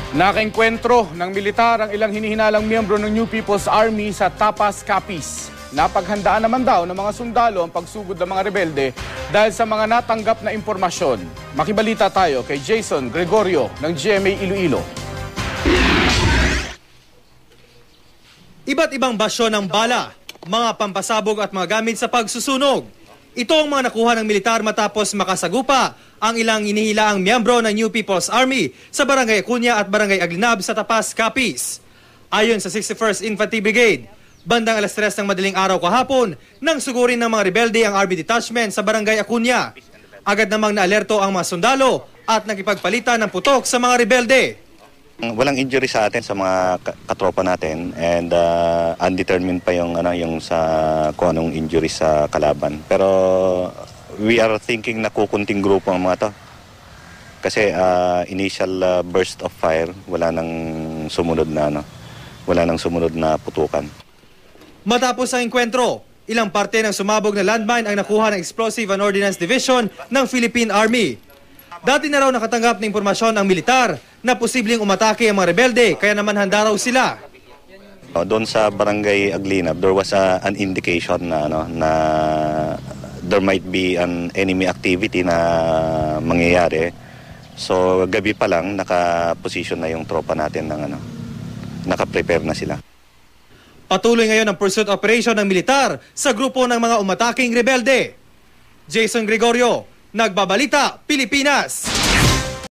Nakaenkwentro ng militar ang ilang hinihinalang miyembro ng New People's Army sa Tapas, Capiz. Napaghandaan naman daw ng mga sundalo ang pagsugod ng mga rebelde dahil sa mga natanggap na impormasyon. Makibalita tayo kay Jason Gregorio ng GMA Iloilo. Iba't ibang basyo ng bala, mga pampasabog at mga gamit sa pagsusunog. Ito ang mga nakuha ng militar matapos makasagupa ang ilang inihilaang miyembro ng New People's Army sa Barangay Acuña at Barangay Aglinab sa Tapas, Capiz. Ayon sa 61st Infantry Brigade, bandang alas 3 ng madaling araw kahapon nang sugurin ng mga rebelde ang Army Detachment sa Barangay Acuña. Agad namang naalerto ang mga sundalo at nakipagpalitan ng putok sa mga rebelde. Walang injury sa atin sa mga katropa natin and undetermined pa yung sa kung anong injury sa kalaban. Pero we are thinking na kukunting grupo ang mga to. Kasi initial burst of fire, wala nang sumunod na putukan. Matapos ang enkwentro, ilang parte ng sumabog na landmine ang nakuha ng Explosive and Ordnance Division ng Philippine Army. Dati na raw nakatanggap ng impormasyon ang militar na posibleng umatake ang mga rebelde, kaya naman handa raw sila. Doon sa Barangay Aglinab, there was an indication na there might be an enemy activity na mangyayari. So gabi pa lang naka-position na yung tropa natin ng naka-prepare na sila. Patuloy ngayon ang pursuit operation ng militar sa grupo ng mga umataking rebelde. Jason Gregorio, Nagbabalita, Pilipinas.